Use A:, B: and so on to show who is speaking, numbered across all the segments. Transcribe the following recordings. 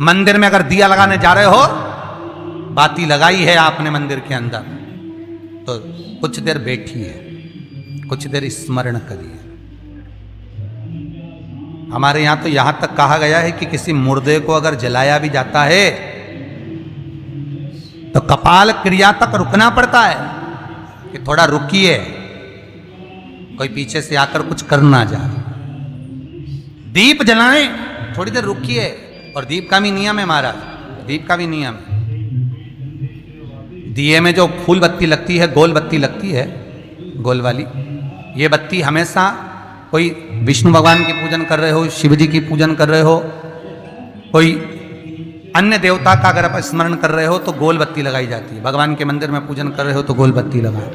A: मंदिर में अगर दिया लगाने जा रहे हो, बाती लगाई है आपने मंदिर के अंदर, तो कुछ देर बैठिए, कुछ देर स्मरण करिए। हमारे यहां तो यहां तक कहा गया है कि किसी मुर्दे को अगर जलाया भी जाता है तो कपाल क्रिया तक रुकना पड़ता है कि थोड़ा रुकिए, कोई पीछे से आकर कुछ कर ना जाए। दीप जलाएं, थोड़ी देर रुकिए। और दीप का भी नियम है महाराज, दीप का भी नियम है। दिए में जो फूल बत्ती लगती है, गोल बत्ती लगती है, गोल वाली, ये बत्ती हमेशा कोई विष्णु भगवान की पूजन कर रहे हो, शिव जी की पूजन कर रहे हो, कोई अन्य देवता का अगर आप स्मरण कर रहे हो तो गोल बत्ती लगाई जाती है। भगवान के मंदिर में पूजन कर रहे हो तो गोल बत्ती लगाओ।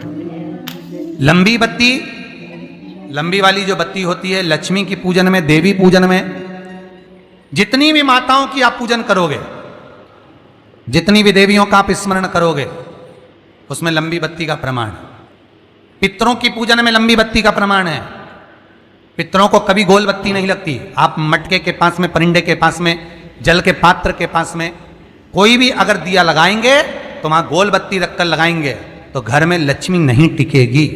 A: लंबी बत्ती, लंबी वाली जो बत्ती होती है, लक्ष्मी की पूजन में, देवी पूजन में, जितनी भी माताओं की आप पूजन करोगे, जितनी भी देवियों का आप स्मरण करोगे, उसमें लंबी बत्ती का प्रमाण है। पितरों की पूजन में लंबी बत्ती का प्रमाण है। पितरों को कभी गोल बत्ती नहीं लगती। आप मटके के पास में, परिंदे के पास में, जल के पात्र के पास में कोई भी अगर दिया लगाएंगे तो वहां गोल बत्ती रखकर लगाएंगे तो घर में लक्ष्मी नहीं टिकेगी।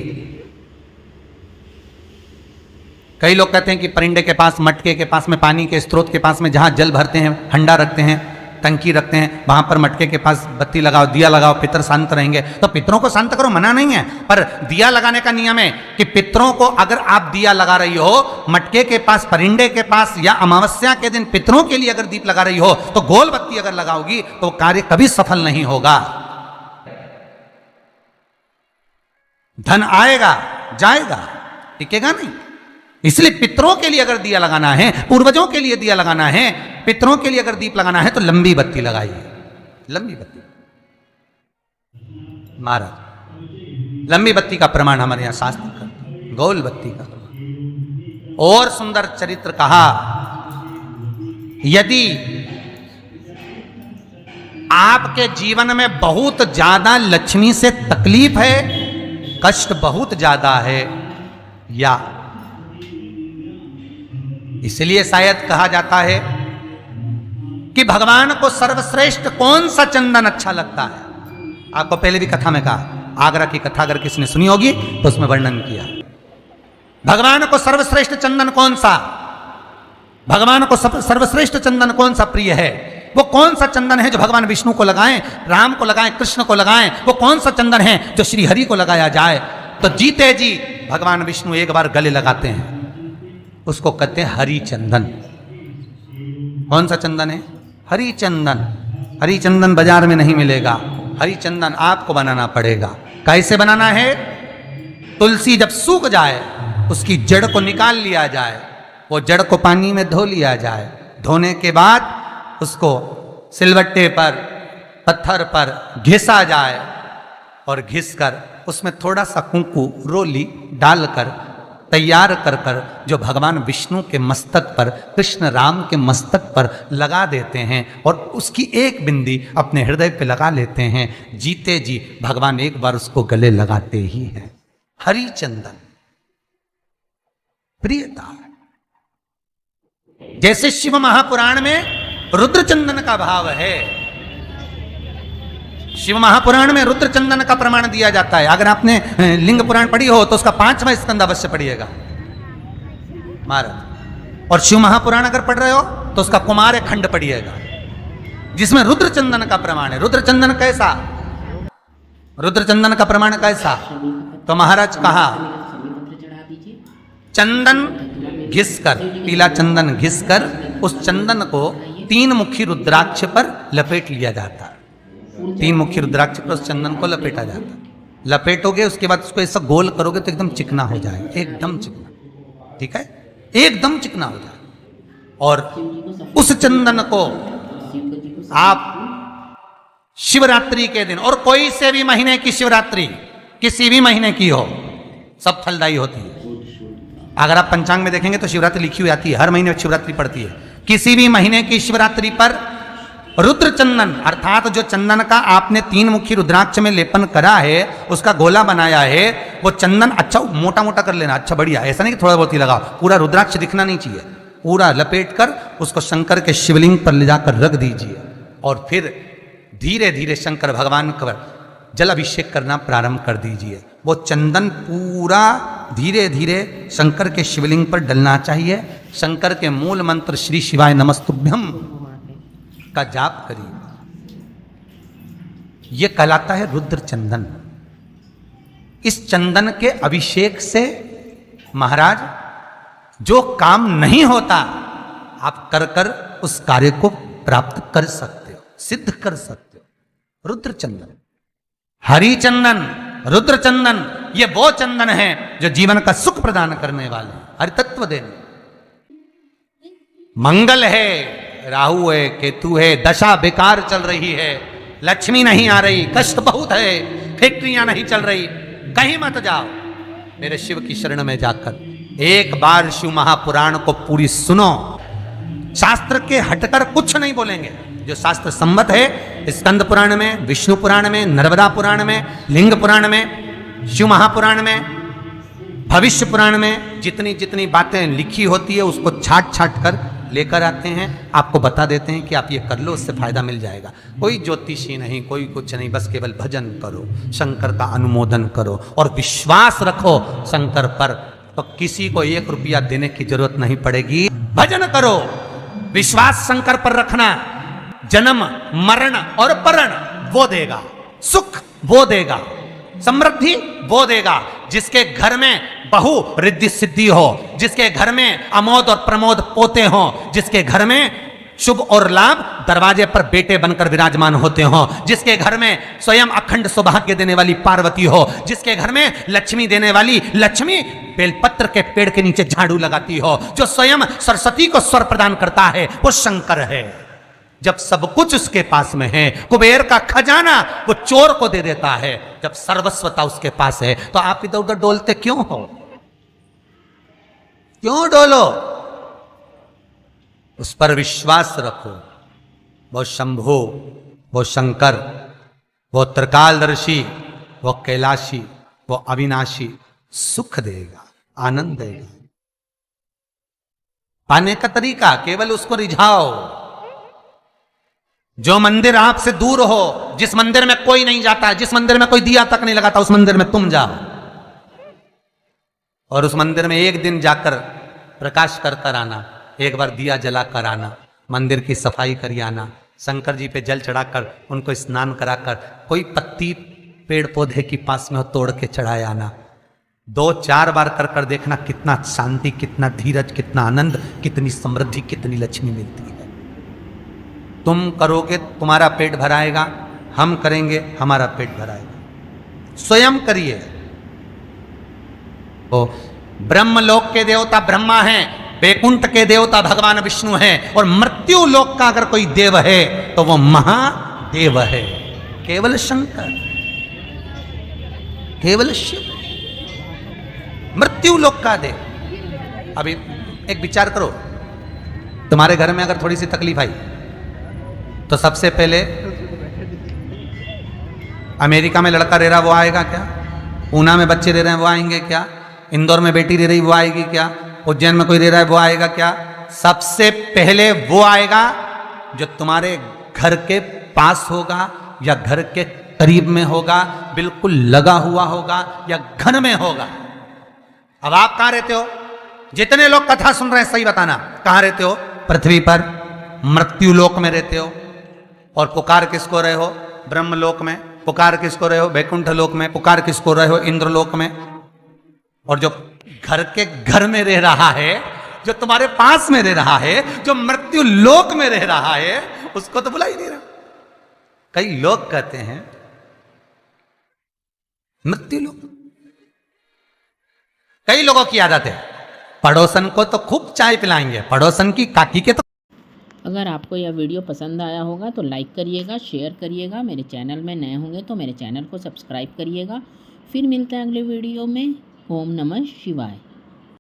A: कई लोग कहते हैं कि परिंदे के पास, मटके के पास में, पानी के स्रोत के पास में जहां जल भरते हैं, हंडा रखते हैं, टंकी रखते हैं, वहां पर मटके के पास बत्ती लगाओ, दिया लगाओ, पितर शांत रहेंगे। तो पितरों को शांत करो, मना नहीं है, पर दिया लगाने का नियम है कि पितरों को अगर आप दिया लगा रही हो मटके के पास, परिंदे के पास, या अमावस्या के दिन पितरों के लिए अगर दीप लगा रही हो तो गोल बत्ती अगर लगाओगी तो कार्य कभी सफल नहीं होगा। धन आएगा जाएगा, टिकेगा नहीं। इसलिए पितरों के लिए अगर दिया लगाना है, पूर्वजों के लिए दिया लगाना है, पितरों के लिए अगर दीप लगाना है तो लंबी बत्ती लगाइए, लंबी बत्ती। महाराज लंबी बत्ती का प्रमाण हमारे यहां शास्त्र करते हैं, गोल बत्ती का प्रमाण। और सुंदर चरित्र कहा, यदि आपके जीवन में बहुत ज्यादा लक्ष्मी से तकलीफ है, कष्ट बहुत ज्यादा है, या इसलिए शायद कहा जाता है कि भगवान को सर्वश्रेष्ठ कौन सा चंदन अच्छा लगता है। आपको पहले भी कथा में कहा, आगरा की कथा अगर किसी ने सुनी होगी तो उसमें वर्णन किया, भगवान को सर्वश्रेष्ठ चंदन कौन सा, भगवान को सर्वश्रेष्ठ चंदन कौन सा प्रिय है। वो कौन सा चंदन है जो भगवान विष्णु को लगाएं, राम को लगाएं, कृष्ण को लगाएं। वो कौन सा चंदन है जो श्री हरि को लगाया जाए। तो जीते जी भगवान विष्णु एक बार गले लगाते हैं, उसको कहते हैं हरि चंदन। कौन सा चंदन है? हरि चंदन। हरि चंदन बाजार में नहीं मिलेगा, हरि चंदन आपको बनाना पड़ेगा। कैसे बनाना है? तुलसी जब सूख जाए उसकी जड़ को निकाल लिया जाए, वो जड़ को पानी में धो लिया जाए, धोने के बाद उसको सिलवट्टे पर, पत्थर पर घिसा जाए और घिसकर उसमें थोड़ा सा कुंकू, रोली डालकर तैयार कर कर जो भगवान विष्णु के मस्तक पर, कृष्ण राम के मस्तक पर लगा देते हैं और उसकी एक बिंदी अपने हृदय पे लगा लेते हैं। जीते जी भगवान एक बार उसको गले लगाते ही हैं। हरि चंदन प्रियता। जैसे शिव महापुराण में रुद्र चंदन का भाव है, शिव महापुराण में रुद्र चंदन का प्रमाण दिया जाता है। अगर आपने लिंग पुराण पढ़ी हो तो उसका 5वां स्कंद अवश्य पढ़िएगा महाराज। और शिव महापुराण अगर पढ़ रहे हो तो उसका कुमार खंड पढ़िएगा, जिसमें रुद्र चंदन का प्रमाण है। रुद्र चंदन कैसा? रुद्र चंदन का प्रमाण कैसा? तो महाराज कहा, चंदन घिसकर, पीला चंदन घिसकर उस चंदन को 3 मुखी रुद्राक्ष पर लपेट लिया जाता है। 3 मुखी रुद्राक्ष पर उस चंदन को लपेटा जाता है। लपेटोगे उसके बाद उसको ऐसा गोल करोगे तो एकदम चिकना हो जाएगा, एकदम चिकना, ठीक है, एकदम चिकना हो जाएगा। और उस चंदन को आप शिवरात्रि के दिन, और कोई से भी महीने की शिवरात्रि, किसी भी महीने की हो, सब फलदायी होती है। अगर आप पंचांग में देखेंगे तो शिवरात्रि लिखी हुई आती है, हर महीने शिवरात्रि पड़ती है। किसी भी महीने की शिवरात्रि पर रुद्र चंदन, अर्थात जो चंदन का आपने 3 मुखी रुद्राक्ष में लेपन करा है, उसका गोला बनाया है, वो चंदन अच्छा मोटा मोटा कर लेना, अच्छा बढ़िया, ऐसा नहीं कि थोड़ा बहुत ही लगाओ, पूरा रुद्राक्ष दिखना नहीं चाहिए, पूरा लपेटकर उसको शंकर के शिवलिंग पर ले जाकर रख दीजिए और फिर धीरे धीरे शंकर भगवान का जल अभिषेक करना प्रारंभ कर दीजिए। वो चंदन पूरा धीरे धीरे शंकर के शिवलिंग पर डलना चाहिए। शंकर के मूल मंत्र श्री शिवाय नमस्तुभ्यम का जाप करिए। यह कहलाता है रुद्र चंदन। इस चंदन के अभिषेक से महाराज जो काम नहीं होता आप कर कर उस कार्य को प्राप्त कर सकते हो, सिद्ध कर सकते हो। रुद्र चंदन, हरि चंदन, रुद्र चंदन, ये वो चंदन है जो जीवन का सुख प्रदान करने वाले, हरि तत्व देने। मंगल है, राहु है, केतु है, दशा बेकार चल रही है, लक्ष्मी नहीं आ रही, कष्ट बहुत है, फैक्ट्रियां नहीं चल रही, कहीं मत जाओ, मेरे शिव की शरण में जाकर एक बार शिव महापुराण को पूरी सुनो। शास्त्र के हटकर कुछ नहीं बोलेंगे। जो शास्त्र सम्मत है स्कंद पुराण में, विष्णु पुराण में, नर्मदा पुराण में, लिंग पुराण में, शिव महापुराण में, भविष्य पुराण में जितनी जितनी बातें लिखी होती है उसको छाट छाट कर लेकर आते हैं, आपको बता देते हैं कि आप ये कर लो, उससे फायदा मिल जाएगा। कोई ज्योतिषी नहीं, कोई कुछ नहीं, बस केवल भजन करो, शंकर का अनुमोदन करो और विश्वास रखो शंकर पर, तो किसी को 1 रुपया देने की जरूरत नहीं पड़ेगी। भजन करो, विश्वास शंकर पर रखना, जन्म मरण और परण वो देगा, सुख वो देगा, समृद्धि वो देगा। जिसके घर में बहु रिद्धि सिद्धि हो, जिसके घर में अमोद और प्रमोद पोते हो, जिसके घर में शुभ और लाभ दरवाजे पर बेटे बनकर विराजमान होते हो, जिसके घर में स्वयं अखंड सौभाग्य देने वाली पार्वती हो, जिसके घर में लक्ष्मी देने वाली लक्ष्मी बेलपत्र के पेड़ के नीचे झाड़ू लगाती हो, जो स्वयं सरस्वती को स्वर प्रदान करता है वो शंकर है। जब सब कुछ उसके पास में है, कुबेर का खजाना वो चोर को दे देता है, जब सर्वस्वता उसके पास है, तो आप इधर उधर डोलते क्यों हो? क्यों डोलो? उस पर विश्वास रखो। वो शंभु, वो शंकर, वो त्रिकालदर्शी, वो कैलाशी, वो अविनाशी सुख देगा, आनंद देगा। पाने का तरीका केवल उसको रिझाओ। जो मंदिर आपसे दूर हो, जिस मंदिर में कोई नहीं जाता, जिस मंदिर में कोई दिया तक नहीं लगाता, उस मंदिर में तुम जाओ और उस मंदिर में एक दिन जाकर प्रकाश कर कर आना, एक बार दिया जला कर आना, मंदिर की सफाई करी आना, शंकर जी पे जल चढ़ाकर उनको स्नान कराकर, कोई पत्ती पेड़ पौधे के पास में हो तोड़ के चढ़ाए आना। 2-4 बार कर कर देखना कितना शांति, कितना धीरज, कितना आनंद, कितनी समृद्धि, कितनी लक्ष्मी मिलती है। तुम करोगे तुम्हारा पेट भराएगा, हम करेंगे हमारा पेट भराएगा। स्वयं करिए। तो ब्रह्मलोक के देवता ब्रह्मा हैं, वैकुंठ के देवता भगवान विष्णु हैं, और मृत्यु लोक का अगर कोई देव है तो वो महादेव है, केवल शंकर, केवल शिव, मृत्यु लोक का देव। अभी एक विचार करो, तुम्हारे घर में अगर थोड़ी सी तकलीफ आई तो सबसे पहले अमेरिका में लड़का रह रहा वो आएगा क्या? पूना में बच्चे रह रहे हैं वो आएंगे क्या? इंदौर में बेटी रह रही वो आएगी क्या? उज्जैन में कोई रह रहा है वो आएगा क्या? सबसे पहले वो आएगा जो तुम्हारे घर के पास होगा या घर के करीब में होगा, बिल्कुल लगा हुआ होगा या घर में होगा। अब आप कहां रहते हो? जितने लोग कथा सुन रहे हैं सही बताना, कहां रहते हो? पृथ्वी पर, मृत्यु लोक में रहते हो। और पुकार किसको रहे हो? ब्रह्मलोक में। पुकार किसको रहे हो? वैकुंठ लोक में। पुकार किसको रहे हो? इंद्रलोक में। और जो घर के घर में रह रहा है, जो तुम्हारे पास में रह रहा है, जो मृत्यु लोक में रह रहा है, उसको तो बुला ही नहीं रहा। कई लोग कहते हैं मृत्यु लोक, कई लोगों की आदत है पड़ोसन को तो खूब चाय पिलाएंगे, पड़ोसन की काकी के तो।
B: अगर आपको यह वीडियो पसंद आया होगा तो लाइक करिएगा, शेयर करिएगा। मेरे चैनल में नए होंगे तो मेरे चैनल को सब्सक्राइब करिएगा। फिर मिलते हैं अगले वीडियो में। ओम नमः शिवाय।